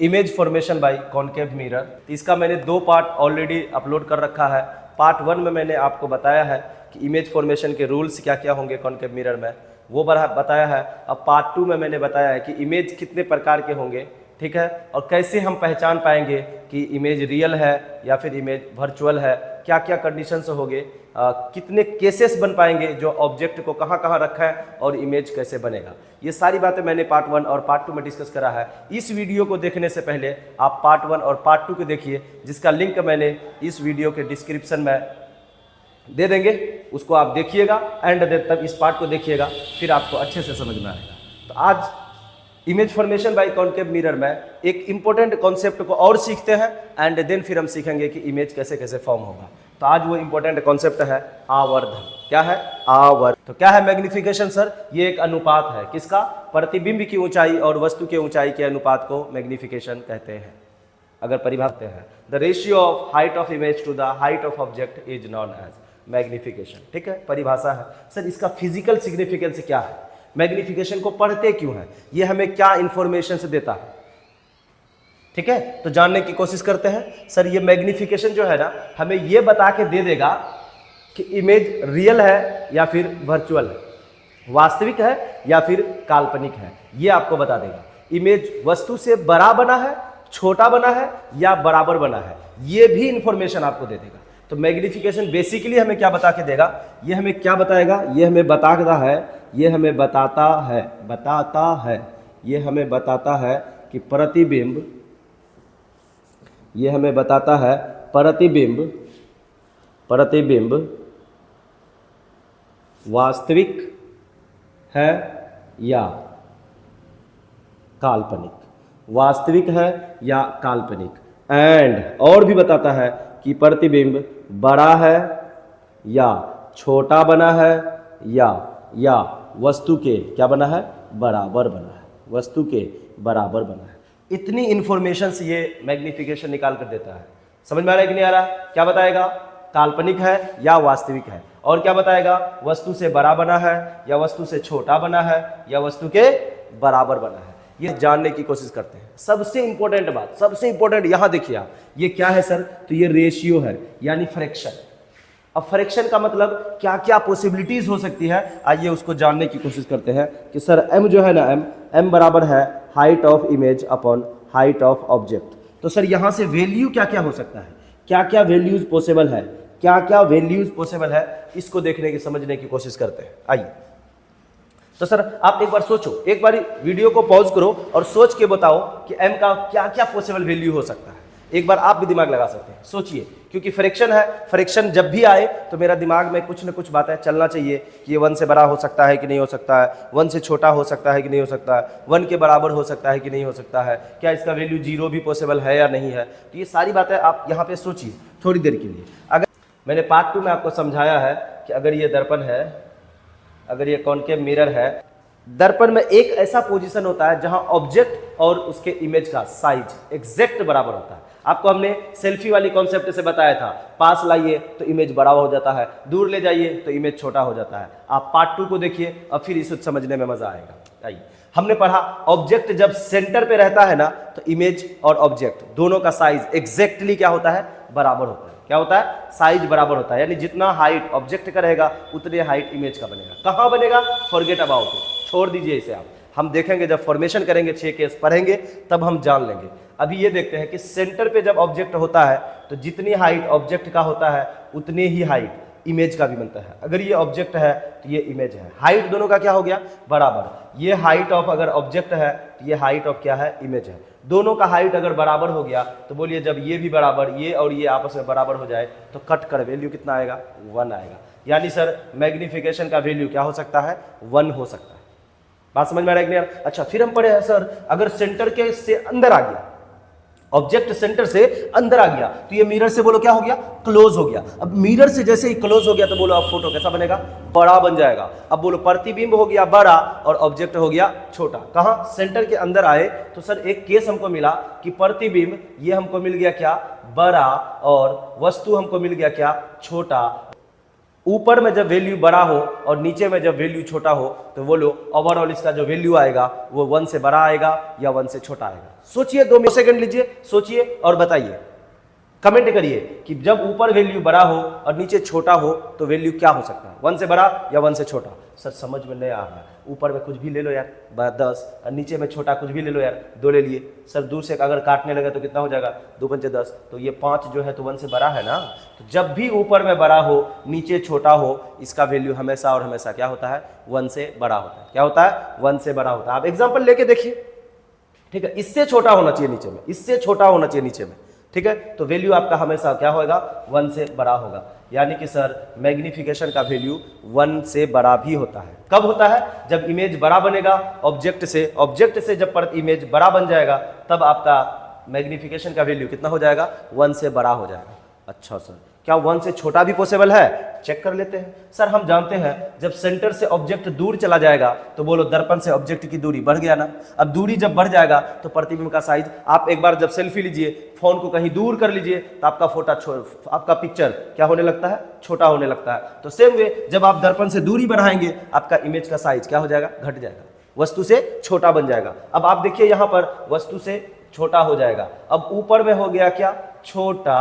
Image formation by concave mirror. इसका मैंने 2 part already upload कर रखा है। पार्ट 1 में मैंने आपको बताया है कि इमेज फॉर्मेशन के रूल्स क्या क्या होंगे कॉनकेव मिरर में, वो बताया है। अब पार्ट 2 में मैंने बताया है कि इमेज कितने प्रकार के होंगे, ठीक है, और कैसे हम पहचान पाएंगे कि इमेज रियल है या फिर इमेज वर्चुअल है, क्या क्या कंडीशंस होंगे, कितने केसेस बन पाएंगे, जो ऑब्जेक्ट को कहाँ कहाँ रखा है और इमेज कैसे बनेगा। ये सारी बातें मैंने पार्ट 1 और पार्ट 2 में डिस्कस करा है। इस वीडियो को देखने से पहले आप पार्ट 1 और पार्ट 2 को देखिए, जिसका लिंक मैंने इस वीडियो के डिस्क्रिप्शन में दे देंगे, उसको आप देखिएगा एंड तब इस पार्ट को देखिएगा, फिर आपको अच्छे से समझ में आएगा। तो आज image formation by concave mirror में एक इंपॉर्टेंट कॉन्सेप्ट को और सीखते हैं एंड देन फिर हम सीखेंगे कि इमेज कैसे कैसे फॉर्म होगा। तो आज वो इंपॉर्टेंट कॉन्सेप्ट है आवर्धन। क्या है? आवर्धन। तो क्या है मैग्निफिकेशन सर? ये एक अनुपात है, किसका? प्रतिबिंब की ऊंचाई और वस्तु के ऊंचाई के अनुपात को मैग्निफिकेशन कहते हैं। अगर परिभाषा है, the ratio of height of image to the height of object is known as magnification. ठीक है, परिभाषा है। सर इसका फिजिकल सिग्निफिकेंस क्या है? मैग्निफिकेशन को पढ़ते क्यों है? ये हमें क्या इंफॉर्मेशन से देता है? ठीक है, तो जानने की कोशिश करते हैं। सर ये मैग्निफिकेशन जो है ना, हमें ये बता के दे देगा कि इमेज रियल है या फिर वर्चुअल है, वास्तविक है या फिर काल्पनिक है, ये आपको बता देगा। इमेज वस्तु से बड़ा बना है, छोटा बना है या बराबर बना है, ये भी इंफॉर्मेशन आपको दे देगा। तो मैग्निफिकेशन बेसिकली हमें क्या बता के देगा? ये हमें क्या बताएगा? ये हमें बताता है, ये हमें बताता है, ये हमें बताता है कि प्रतिबिंब, ये हमें बताता है प्रतिबिंब वास्तविक है या काल्पनिक, वास्तविक है या काल्पनिक। एंड और भी बताता है कि प्रतिबिंब बड़ा है या छोटा बना है या वस्तु के क्या बना है? बराबर बना है, वस्तु के बराबर बना है। इतनी इंफॉर्मेशन से ये मैग्निफिकेशन निकाल कर देता है। समझ में आ रहा है कि नहीं आ रहा? क्या बताएगा? काल्पनिक है या वास्तविक है। और क्या बताएगा? वस्तु से बड़ा बना है या वस्तु से छोटा बना है या वस्तु के बराबर बना है। ये जानने की कोशिश करते हैं। सबसे इंपॉर्टेंट बात, सबसे इंपॉर्टेंट यहां देखिए आप, ये क्या है सर? तो ये रेशियो है यानी फ्रैक्शन। अब फ्रैक्शन का मतलब क्या क्या पॉसिबिलिटीज हो सकती है, आइए उसको जानने की कोशिश करते हैं। कि सर m जो है ना, m बराबर है height of image upon height of object. तो सर यहाँ से वैल्यू क्या क्या हो सकता है, क्या क्या वैल्यूज पॉसिबल है, क्या क्या वैल्यूज पॉसिबल है, इसको देखने की समझने की कोशिश करते हैं। आइए, तो सर आप एक बार सोचो, एक बार वीडियो को पॉज करो और सोच के बताओ कि m का क्या क्या पॉसिबल वैल्यू हो सकता है। एक बार आप भी दिमाग लगा सकते हैं, सोचिए, क्योंकि फ्रैक्शन है। फ्रैक्शन जब भी आए तो मेरा दिमाग में कुछ न कुछ बातें चलना चाहिए कि ये 1 से बड़ा हो सकता है कि नहीं हो सकता है, 1 से छोटा हो सकता है कि नहीं हो सकता है, 1 के बराबर हो सकता है कि नहीं हो सकता है, क्या इसका वैल्यू 0 भी पॉसिबल है या नहीं है। तो ये सारी बातें आप यहाँ पे सोचिए थोड़ी देर के लिए। अगर मैंने पार्ट 2 में आपको समझाया है कि अगर ये दर्पण है, अगर ये कॉनकेव मिरर है, दर्पण में एक ऐसा पोजीशन होता है जहां ऑब्जेक्ट और उसके इमेज का साइज एग्जैक्ट बराबर होता है। आपको हमने सेल्फी वाली कॉन्सेप्ट से बताया था, पास लाइए तो इमेज बड़ा हो जाता है, दूर ले जाइए तो इमेज छोटा हो जाता है। आप पार्ट 2 को देखिए और फिर इसे समझने में मजा आएगा। आइए, हमने पढ़ा ऑब्जेक्ट जब सेंटर पे रहता है ना, तो इमेज और ऑब्जेक्ट दोनों का साइज एग्जैक्टली क्या होता है? बराबर होता है। क्या होता है? साइज बराबर होता है, यानी जितना हाइट ऑब्जेक्ट का रहेगा उतने हाइट इमेज का बनेगा। कहां बनेगा? फॉरगेट अबाउट इट, छोड़ दीजिए इसे। आप हम देखेंगे जब फॉर्मेशन करेंगे, 6 केस पढ़ेंगे तब हम जान लेंगे। अभी ये देखते हैं कि सेंटर पे जब ऑब्जेक्ट होता है तो जितनी हाइट ऑब्जेक्ट का होता है उतनी ही हाइट इमेज का भी बनता है। अगर ये ऑब्जेक्ट है तो ये इमेज है, हाइट दोनों का क्या हो गया? बराबर। ये हाइट ऑफ अगर ऑब्जेक्ट है तो ये हाइट ऑफ क्या है? इमेज है। दोनों का हाइट अगर बराबर हो गया तो बोलिए जब ये भी बराबर, ये और ये आपस में बराबर हो जाए तो कट कर वैल्यू कितना आएगा? 1 आएगा। यानी सर मैग्निफिकेशन का वैल्यू क्या हो सकता है? 1 हो सकता है। बात समझ में आ रहा है कि नहीं? अच्छा, फिर हम पढ़े हैं सर अगर सेंटर के से अंदर आ गया, ऑब्जेक्ट सेंटर से अंदर आ गया तो ये मिरर से बोलो क्या हो गया? क्लोज हो गया। अब मिरर से जैसे ही क्लोज हो गया तो बोलो अब फोटो कैसा बनेगा? बड़ा बन जाएगा। अब बोलो प्रतिबिंब हो गया बड़ा और ऑब्जेक्ट हो गया छोटा। कहां? सेंटर के अंदर आए तो सर एक केस हमको मिला कि प्रतिबिंब ये हमको मिल गया क्या? बड़ा, और वस्तु हमको मिल गया क्या? छोटा। ऊपर में जब वैल्यू बड़ा हो और नीचे में जब वैल्यू छोटा हो तो बोलो ओवरऑल इसका जो वैल्यू आएगा वो 1 से बड़ा आएगा या 1 से छोटा आएगा। सोचिए, 2 सेकंड लीजिए, सोचिए और बताइए, कमेंट करिए कि जब ऊपर वैल्यू बड़ा हो और नीचे छोटा हो तो वैल्यू क्या हो सकता है, 1 से बड़ा या 1 से छोटा। सर समझ में नहीं आ रहा है, ऊपर में कुछ भी ले लो यार 10 और नीचे में छोटा कुछ भी ले लो यार 2 ले लिए। सर दूर से अगर काटने लगे तो कितना हो जाएगा, 2 पंचे 10, तो ये 5 जो है तो 1 से बड़ा है ना। तो जब भी ऊपर में बड़ा हो नीचे छोटा हो, इसका वैल्यू हमेशा और हमेशा क्या होता है, 1 से बड़ा होता है। क्या होता है, 1 से बड़ा होता है। आप एग्जाम्पल लेके देखिए, ठीक है, इससे छोटा होना चाहिए नीचे में, इससे छोटा होना चाहिए नीचे में, ठीक है, तो वैल्यू आपका हमेशा क्या होगा, 1 से बड़ा होगा। यानी कि सर मैग्निफिकेशन का वैल्यू 1 से बड़ा भी होता है। कब होता है, जब इमेज बड़ा बनेगा ऑब्जेक्ट से जब पर इमेज बड़ा बन जाएगा तब आपका मैग्निफिकेशन का वैल्यू कितना हो जाएगा, 1 से बड़ा हो जाएगा। अच्छा सर, क्या 1 से छोटा भी पॉसिबल है, चेक कर लेते हैं। सर हम जानते हैं जब सेंटर से ऑब्जेक्ट दूर चला जाएगा तो बोलो दर्पण से ऑब्जेक्ट की दूरी बढ़ गया ना। अब दूरी जब बढ़ जाएगा तो प्रतिबिंब का साइज, आप एक बार जब सेल्फी लीजिए, फोन को कहीं दूर कर लीजिए तो आपका पिक्चर क्या होने लगता है, छोटा होने लगता है। तो सेम वे जब आप दर्पण से दूरी बढ़ाएंगे आपका इमेज का साइज क्या हो जाएगा, घट जाएगा, वस्तु से छोटा बन जाएगा। अब आप देखिए यहाँ पर वस्तु से छोटा हो जाएगा। अब ऊपर में हो गया क्या, छोटा,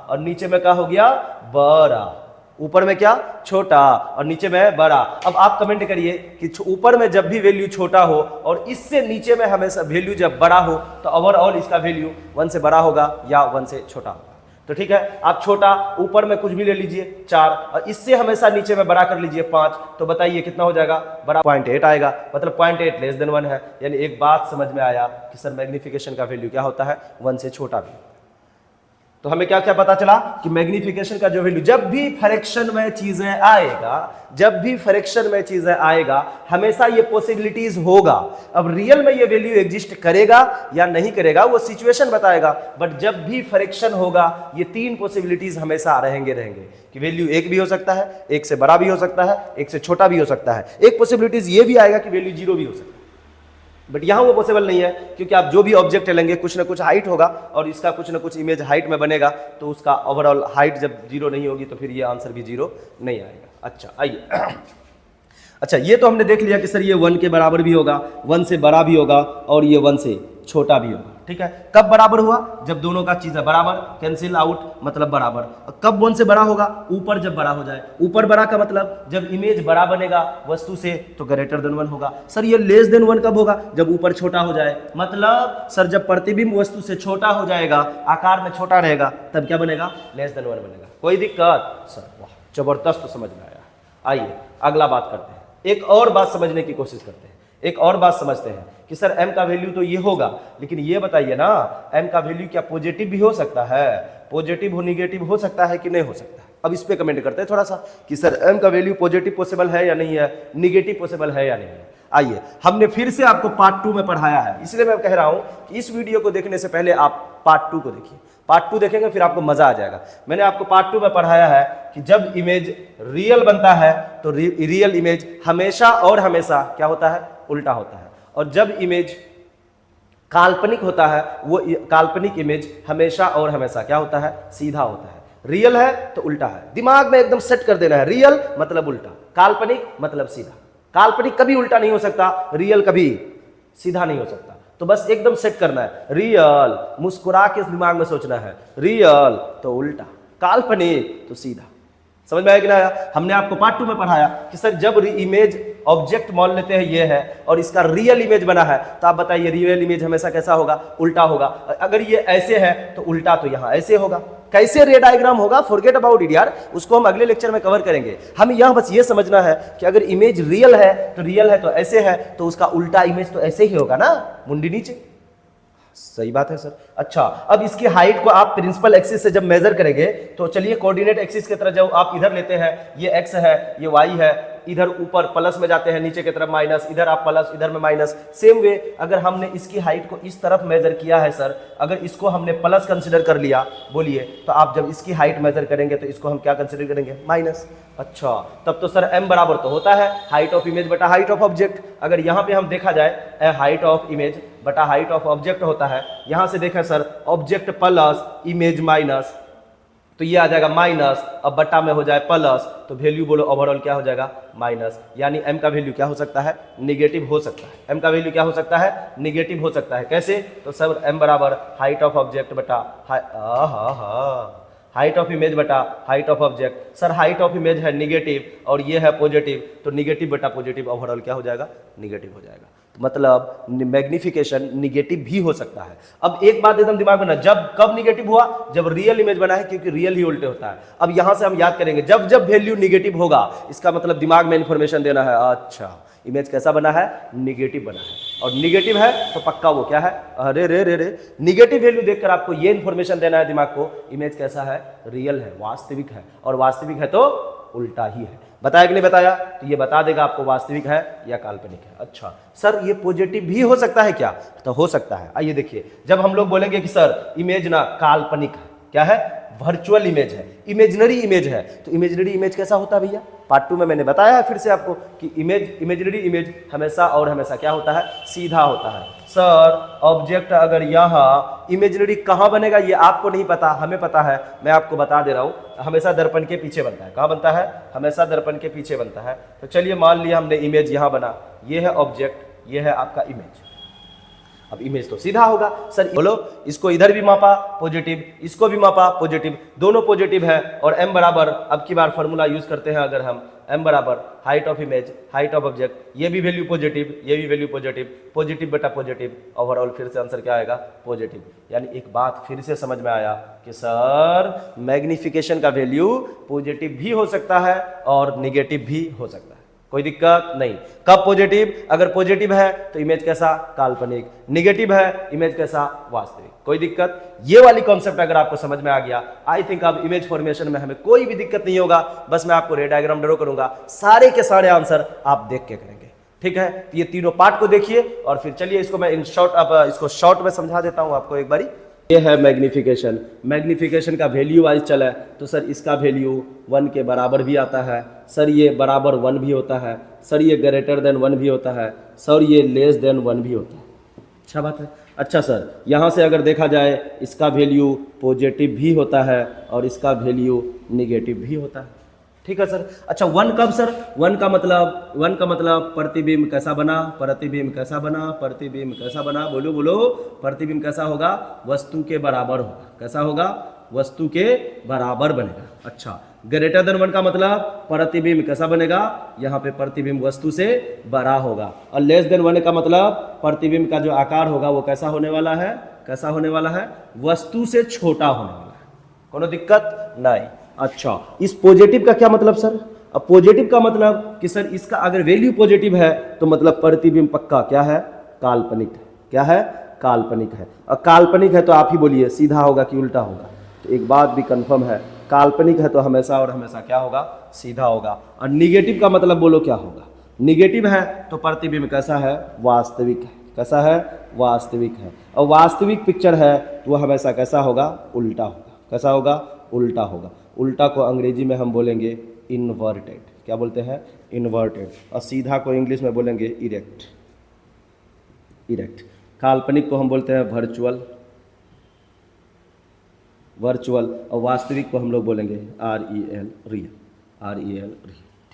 और नीचे में क्या हो गया, बड़ा। ऊपर में क्या, छोटा, और नीचे में बड़ा। अब आप कमेंट करिए कि ऊपर में जब भी वैल्यू छोटा हो और इससे नीचे में हमेशा वैल्यू जब बड़ा हो तो ओवरऑल इसका वैल्यू 1 से बड़ा होगा या 1 से छोटा होगा। तो ठीक है, आप छोटा ऊपर में कुछ भी ले लीजिए 4 और इससे हमेशा नीचे में बड़ा कर लीजिए 5, तो बताइए कितना हो जाएगा, बड़ा 0.8 आएगा, मतलब 0.8 लेस देन 1 है। यानी एक बात समझ में आया कि सर मैग्निफिकेशन का वैल्यू क्या होता है, 1 से छोटा भी। तो हमें क्या क्या पता चला कि मैग्निफिकेशन का जो वैल्यू, जब भी फ्रैक्शन में चीजें आएगा हमेशा ये पॉसिबिलिटीज होगा। अब रियल में ये वैल्यू एग्जिस्ट करेगा या नहीं करेगा वो सिचुएशन बताएगा, बट जब भी फ्रैक्शन होगा ये 3 पॉसिबिलिटीज हमेशा रहेंगे कि वैल्यू 1 भी हो सकता है, 1 से बड़ा भी हो सकता है, 1 से छोटा भी हो सकता है। एक पॉसिबिलिटीज ये भी आएगा कि वैल्यू 0 भी हो सकता है, बट यहां वो पॉसिबल नहीं है, क्योंकि आप जो भी ऑब्जेक्ट लेंगे कुछ ना कुछ हाइट होगा और इसका कुछ ना कुछ इमेज हाइट में बनेगा, तो उसका ओवरऑल हाइट जब 0 नहीं होगी तो फिर ये आंसर भी 0 नहीं आएगा। अच्छा आइए, अच्छा ये तो हमने देख लिया कि सर ये 1 के बराबर भी होगा, 1 से बड़ा भी होगा और ये 1 से छोटा भी होगा। ठीक है, कब बराबर हुआ, जब दोनों का चीज है बराबर, कैंसिल आउट मतलब बराबर। कब 1 से बड़ा होगा, ऊपर जब बड़ा हो जाए। ऊपर बड़ा का मतलब जब इमेज बड़ा बनेगा वस्तु से तो ग्रेटर देन 1 होगा। सर ये लेस देन 1 कब होगा, जब ऊपर छोटा हो जाए। मतलब सर जब प्रतिबिंब वस्तु से छोटा हो जाएगा, आकार में छोटा रहेगा, तब क्या बनेगा, लेस देन 1 बनेगा। कोई दिक्कत, सर वाह जबरदस्त समझ में आया। आइए अगला बात करते हैं, एक और बात समझने की कोशिश करते हैं, एक और बात समझते हैं कि सर m का वैल्यू तो ये होगा, लेकिन ये बताइए ना m का वैल्यू क्या पॉजिटिव भी हो सकता है, पॉजिटिव हो निगेटिव हो सकता है कि नहीं हो सकता है। अब इस पे कमेंट करते हैं थोड़ा सा कि सर m का वैल्यू पॉजिटिव पॉसिबल है या नहीं है, निगेटिव पॉसिबल है या नहीं है। आइए हमने फिर से आपको पार्ट 2 में पढ़ाया है, इसलिए मैं कह रहा हूं कि इस वीडियो को देखने से पहले आप पार्ट 2 को देखिए। पार्ट 2 देखेंगे फिर आपको मजा आ जाएगा। मैंने आपको पार्ट 2 में पढ़ाया है कि जब इमेज रियल बनता है तो रियल इमेज हमेशा और हमेशा क्या होता है, उल्टा होता है, और जब इमेज काल्पनिक होता है वो काल्पनिक इमेज हमेशा और हमेशा क्या होता है, सीधा होता है। रियल है तो उल्टा है, दिमाग में एकदम सेट कर देना है, रियल मतलब उल्टा, काल्पनिक मतलब सीधा। काल्पनिक कभी उल्टा नहीं हो सकता, रियल कभी सीधा नहीं हो सकता, तो बस एकदम सेट करना है। रियल मुस्कुरा के दिमाग में सोचना है, रियल तो उल्टा, काल्पनिक तो सीधा। समझ में आया कि ना आया। हमने आपको पार्ट 2 में पढ़ाया कि सर जब इमेज ऑब्जेक्ट मान लेते हैं ये है और इसका रियल इमेज बना है, तो आप बताइए रियल इमेज हमेशा कैसा होगा, उल्टा होगा। अगर ये ऐसे है तो उल्टा तो यहाँ ऐसे होगा। कैसे रे डायग्राम होगा, फॉरगेट अबाउट इट यार, उसको हम अगले लेक्चर में कवर करेंगे। हमें यहाँ बस ये समझना है कि अगर इमेज रियल है तो ऐसे है, तो उसका उल्टा इमेज तो ऐसे ही होगा ना, मुंडी नीचे। सही बात है सर। अच्छा अब इसकी हाइट को आप प्रिंसिपल एक्सिस से जब मेजर करेंगे तो चलिए कोऑर्डिनेट एक्सिस की तरह जब आप इधर लेते हैं, ये एक्स है ये वाई है, इधर ऊपर प्लस में जाते हैं, नीचे की तरफ माइनस, इधर आप प्लस इधर में माइनस। सेम वे अगर हमने इसकी हाइट को इस तरफ मेजर किया है सर, अगर इसको हमने प्लस कंसिडर कर लिया बोलिए, तो आप जब इसकी हाइट मेजर करेंगे तो इसको हम क्या कंसिडर करेंगे, माइनस। अच्छा तब तो सर m बराबर तो होता है हाइट ऑफ इमेज बटा हाइट ऑफ ऑब्जेक्ट। अगर यहाँ पे हम देखा जाए हाइट ऑफ इमेज बटा हाइट ऑफ ऑब्जेक्ट होता है, यहाँ से देखें sir object plus image minus, तो ये आ जाएगा माइनस, अब बट्टा में हो जाए प्लस, तो वैल्यू बोलो ओवरऑल क्या हो जाएगा माइनस, यानी m का वैल्यू क्या हो सकता है निगेटिव हो सकता है, m का वैल्यू क्या हो सकता है निगेटिव हो सकता है। कैसे? तो सर m बराबर हाइट ऑफ ऑब्जेक्ट बटा हाइट ऑफ इमेज बटा height of object. Sir height of image है निगेटिव और ये है पॉजिटिव, तो निगेटिव बटा पॉजिटिव ओवरऑल क्या हो जाएगा निगेटिव हो जाएगा। तो मतलब मैग्निफिकेशन निगेटिव भी हो सकता है। अब एक बात एकदम दिमाग में ना, जब कब निगेटिव हुआ जब रियल इमेज बना है, क्योंकि रियल ही उल्टे होता है। अब यहां से हम याद करेंगे जब जब वैल्यू निगेटिव होगा इसका मतलब दिमाग में इंफॉर्मेशन देना है, अच्छा इमेज कैसा बना है निगेटिव बना है, और निगेटिव है तो पक्का वो क्या है अरे रे रे रे निगेटिव वैल्यू देखकर आपको ये इंफॉर्मेशन देना है दिमाग को इमेज कैसा है रियल है वास्तविक है, और वास्तविक है तो उल्टा ही है। बताया कि नहीं बताया? तो ये बता देगा आपको वास्तविक है या काल्पनिक है। अच्छा सर ये पॉजिटिव भी हो सकता है क्या? तो हो सकता है। आइए देखिए, जब हम लोग बोलेंगे कि सर इमेज ना काल्पनिक है, क्या है वर्चुअल इमेज है, इमेजिनरी इमेज है, तो इमेजिनरी इमेज कैसा होता है भैया? पार्ट 2 में मैंने बताया है फिर से आपको कि इमेजिनरी इमेज हमेशा और हमेशा क्या होता है सीधा होता है। सर ऑब्जेक्ट अगर यहाँ इमेजिनरी कहाँ बनेगा ये आपको नहीं पता, हमें पता है, मैं आपको बता दे रहा हूँ, हमेशा दर्पण के पीछे बनता है। कहाँ बनता है? हमेशा दर्पण के पीछे बनता है। तो चलिए मान लिया हमने इमेज यहाँ बना, ये है ऑब्जेक्ट, ये है आपका इमेज। अब इमेज तो सीधा होगा। सर बोलो इसको इधर भी मापा पॉजिटिव, इसको भी मापा पॉजिटिव, दोनों पॉजिटिव है, और m बराबर अब की बार फॉर्मूला यूज करते हैं अगर हम, m बराबर height of image height of object, ये भी वैल्यू पॉजिटिव ये भी वैल्यू पॉजिटिव, पॉजिटिव बटा पॉजिटिव ओवरऑल फिर से आंसर क्या आएगा पॉजिटिव। यानी एक बात फिर से समझ में आया कि सर मैग्निफिकेशन का वैल्यू पॉजिटिव भी हो सकता है और निगेटिव भी हो सकता है, कोई दिक्कत नहीं। कब पॉजिटिव? अगर पॉजिटिव है तो इमेज कैसा काल्पनिक, निगेटिव है इमेज कैसा वास्तविक, कोई दिक्कत। ये वाली कॉन्सेप्ट अगर आपको समझ में आ गया, आई थिंक अब इमेज फॉर्मेशन में हमें कोई भी दिक्कत नहीं होगा। बस मैं आपको रे डायग्राम ड्रॉ करूंगा, सारे के सारे आंसर आप देख के करेंगे, ठीक है। तो ये तीनों पार्ट को देखिए और फिर चलिए इसको मैं इन शॉर्ट अब इसको शॉर्ट में समझा देता हूं आपको एक बारी। ये है मैग्निफिकेशन, मैग्निफिकेशन का वैल्यू वाइज चला है तो सर इसका वैल्यू 1 के बराबर भी आता है, सर ये बराबर 1 भी होता है, सर ये ग्रेटर देन 1 भी होता है, सर ये लेस देन 1 भी होता है। अच्छा बात है। अच्छा सर यहाँ से अगर देखा जाए इसका वैल्यू पॉजिटिव भी होता है और इसका वैल्यू निगेटिव भी होता है, ठीक है सर। अच्छा 1 कब सर? 1 का मतलब प्रतिबिंब कैसा बना, प्रतिबिंब कैसा बना, प्रतिबिंब कैसा बना, बोलो बोलो, प्रतिबिंब कैसा होगा वस्तु के बराबर होगा, कैसा होगा वस्तु के बराबर बनेगा। अच्छा ग्रेटर देन 1 का मतलब प्रतिबिंब कैसा बनेगा, यहाँ पे प्रतिबिंब वस्तु से बड़ा होगा, और लेस देन 1 का मतलब प्रतिबिंब का जो आकार होगा वो कैसा होने वाला है, कैसा होने वाला है वस्तु से छोटा होने वाला है, कोनो दिक्कत नहीं। अच्छा इस पॉजिटिव का क्या मतलब सर? अब पॉजिटिव का मतलब कि सर इसका अगर वैल्यू पॉजिटिव है तो मतलब प्रतिबिंब पक्का क्या है काल्पनिक है, क्या है काल्पनिक है, और काल्पनिक है तो आप ही बोलिए सीधा होगा कि उल्टा होगा। तो एक बात भी कंफर्म है, काल्पनिक है तो हमेशा और हमेशा क्या होगा सीधा होगा। और निगेटिव का मतलब बोलो क्या होगा? निगेटिव है तो प्रतिबिंब कैसा है वास्तविक है, कैसा है वास्तविक है, और वास्तविक पिक्चर है तो वह हमेशा कैसा होगा उल्टा होगा, कैसा होगा उल्टा होगा। उल्टा को अंग्रेजी में हम बोलेंगे इन्वर्टेड, क्या बोलते हैं इन्वर्टेड, और सीधा को इंग्लिश में बोलेंगे इरेक्ट, इरेक्ट। काल्पनिक को हम बोलते हैं वर्चुअल, वर्चुअल, और वास्तविक को हम लोग बोलेंगे REL रियल, REL रियल,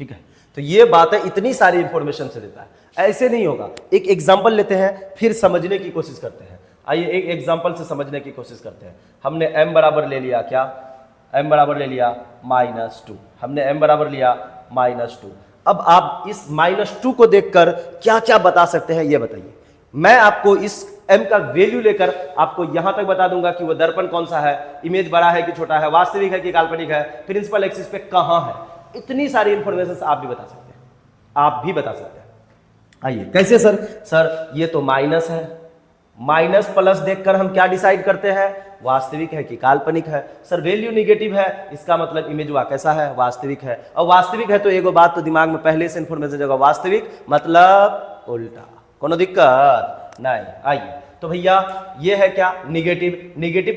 ठीक है। तो ये बात है, इतनी सारी इंफॉर्मेशन से देता है, ऐसे नहीं होगा। एक एग्जांपल लेते हैं फिर समझने की कोशिश करते हैं। आइए एक एग्जांपल से समझने की कोशिश करते हैं। हमने m बराबर ले लिया क्या, m बराबर ले लिया -2, हमने m बराबर लिया -2। अब आप इस -2 को देखकर क्या क्या बता सकते हैं ये बताइए। मैं आपको इस m का वैल्यू लेकर आपको यहां तक बता दूंगा कि वो दर्पण कौन सा है, इमेज बड़ा है कि छोटा है, वास्तविक है कि काल्पनिक है, प्रिंसिपल एक्सिस पे कहां है। इतनी सारी इंफॉर्मेशन आप भी बता सकते हैं, आप भी बता सकते हैं। आइए कैसे सर? सर ये तो माइनस है, माइनस प्लस देखकर हम क्या डिसाइड करते हैं वास्तविक है कि काल्पनिक है। सर वैल्यू निगेटिव है, इसका मतलब इमेज वा कैसा है वास्तविक है, और वास्तविक है तो एगो बात तो दिमाग में पहले से इंफॉर्मेशन जगह वास्तविक मतलब उल्टा, कोनो दिक्कत नहीं। आइए तो भैया ये है क्या निगेटिव, निगेटिव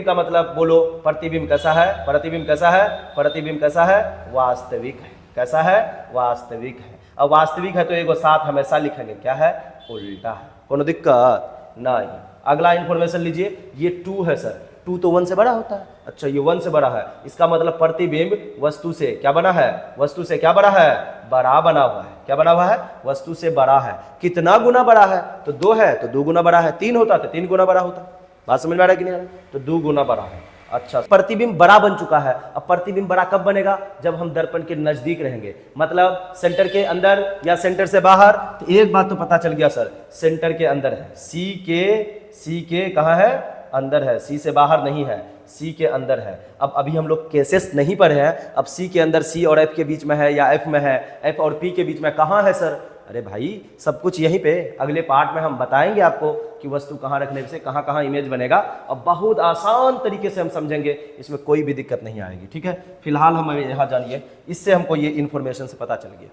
का मतलब बोलो प्रतिबिंब कैसा है, प्रतिबिंब कैसा है, प्रतिबिंब कैसा है वास्तविक है, कैसा है वास्तविक है, और वास्तविक है तो एगो साथ हमेशा लिखेंगे क्या है उल्टा है, कोनो दिक्कत नहीं। अगला इंफॉर्मेशन लीजिए, ये 2 है सर, 2 तो 1 से बड़ा होता है। अच्छा ये 1 से बड़ा है, इसका मतलब प्रतिबिंब वस्तु से क्या बना है, वस्तु से क्या बड़ा है, बड़ा बना हुआ है। क्या बना हुआ है, वस्तु से बड़ा है। कितना गुना बड़ा है, तो 2 है तो 2 गुना बड़ा है, 3 होता तो 3 गुना बड़ा होता। बात समझ में आ रहा है कि नहीं आ रहा, तो 2 गुना बड़ा है। अच्छा प्रतिबिंब बड़ा बन चुका है। अब प्रतिबिंब बड़ा कब बनेगा, जब हम दर्पण के नजदीक रहेंगे, मतलब सेंटर के अंदर या सेंटर से बाहर। तो एक बात तो पता चल गया सर, सेंटर के अंदर है, सी के कहाँ है, अंदर है, सी से बाहर नहीं है, सी के अंदर है। अब अभी हम लोग केसेस नहीं पढ़े हैं, अब सी के अंदर सी और एफ के बीच में है या एफ में है, एफ और पी के बीच में कहाँ है सर। अरे भाई सब कुछ यहीं पे अगले पार्ट में हम बताएंगे आपको कि वस्तु कहाँ रखने से कहाँ कहाँ इमेज बनेगा। अब बहुत आसान तरीके से हम समझेंगे, इसमें कोई भी दिक्कत नहीं आएगी। ठीक है, फिलहाल हम यहाँ जानिए, इससे हमको ये इन्फॉर्मेशन से पता चल गया।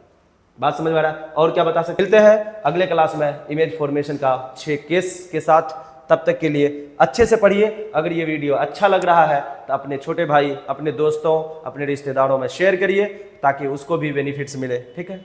बात समझ में आ रहा है, और क्या बता सकते। मिलते हैं अगले क्लास में इमेज फॉर्मेशन का 6 केस के साथ। तब तक के लिए अच्छे से पढ़िए। अगर ये वीडियो अच्छा लग रहा है तो अपने छोटे भाई, अपने दोस्तों, अपने रिश्तेदारों में शेयर करिए ताकि उसको भी बेनिफिट्स मिले। ठीक है।